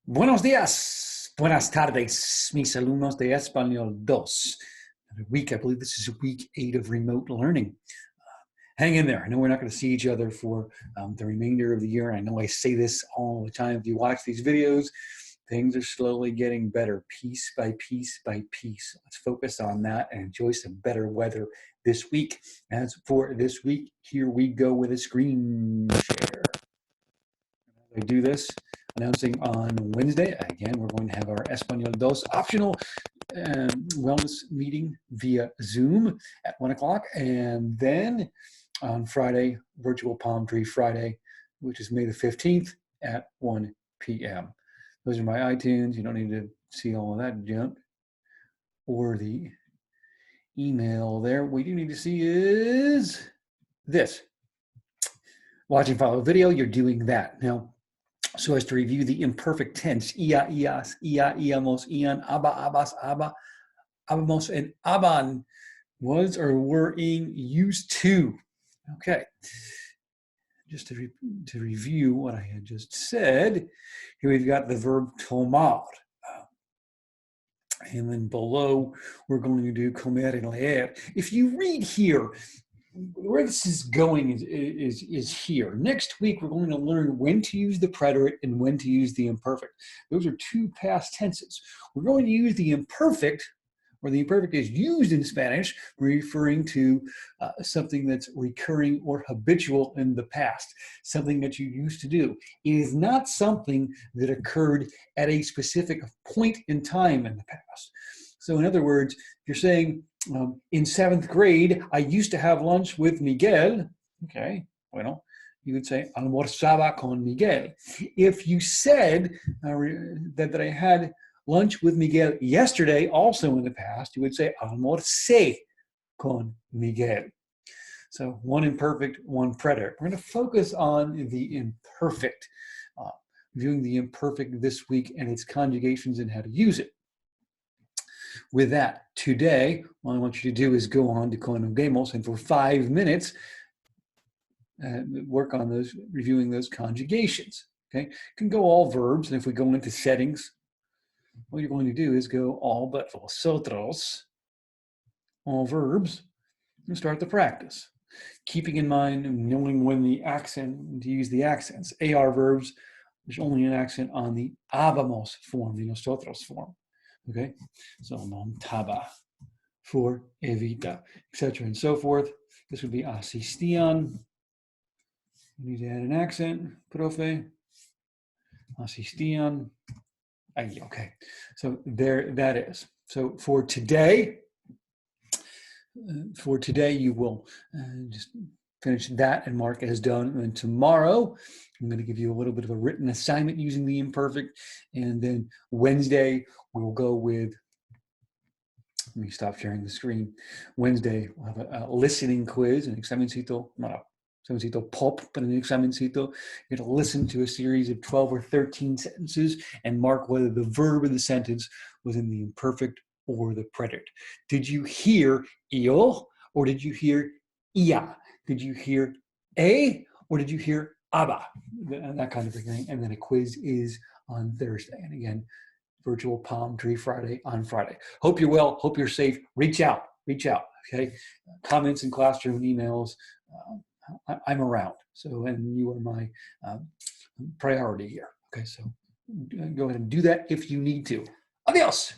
Buenos días, buenas tardes, mis alumnos de Espanol 2. Another week, I believe this is week 8 of remote learning. Hang in there. I know we're not going to see each other for the remainder of the year. I know I say this all the time. If you watch these videos, things are slowly getting better, piece by piece by piece. Let's focus on that and enjoy some better weather this week. As for this week, here we go with a screen share. I do this announcing on Wednesday. Again, we're going to have our Espanol 2 optional wellness meeting via Zoom at 1 o'clock. And then on Friday, virtual palm tree Friday, which is May the 15th at 1 p.m. Those are my iTunes. You don't need to see all of that junk or the email there. What you need to see is this. Watching follow video, you're doing that. Now, so as to review the imperfect tense, ia, ias, ia, iamos, ian, aba, abas, aba, abamos, and aban, was or were in, used to. Okay, just to review what I had just said, here we've got the verb tomar. And then below, we're going to do comer and leer. If you read here, where this is going is here. Next week, we're going to learn when to use the preterite and when to use the imperfect. Those are two past tenses. We're going to use the imperfect, or the imperfect is used in Spanish, referring to something that's recurring or habitual in the past, something that you used to do. It is not something that occurred at a specific point in time in the past. So in other words, you're saying, in 7th grade, I used to have lunch with Miguel. Okay, well, you would say, almorzaba con Miguel. If you said that I had lunch with Miguel yesterday, also in the past, you would say, almorcé con Miguel. So one imperfect, one preterite. We're going to focus on the imperfect, viewing the imperfect this week and its conjugations and how to use it. With that, today, all I want you to do is go on to conjuguemos, and for 5 minutes, work on those, reviewing those conjugations. Okay, you can go all verbs, and if we go into settings, what you're going to do is go all but vosotros, all verbs, and start the practice. Keeping in mind, knowing when the accent, to use the accents. AR verbs, there's only an accent on the habamos form, the nosotros form. Okay, so montaba for evita, etc. and so forth. This would be asistían. You need to add an accent, profe. Asistían. Okay, so there that is. So for today, you will just finish that and mark as done. And tomorrow, I'm going to give you a little bit of a written assignment using the imperfect. And then Wednesday, we'll go with, let me stop sharing the screen. Wednesday, we'll have a listening quiz, an examencito, not a examencito pop, but an examencito. You're going to listen to a series of 12 or 13 sentences and mark whether the verb in the sentence was in the imperfect or the preterite. Did you hear io or did you hear ia? Did you hear a or did you hear aba? That kind of thing. And then a quiz is on Thursday. And again, virtual palm tree Friday on Friday. Hope you're well. Hope you're safe. Reach out. Okay. Comments and classroom emails. I'm around. So, and you are my priority here. Okay. So go ahead and do that if you need to. Adios.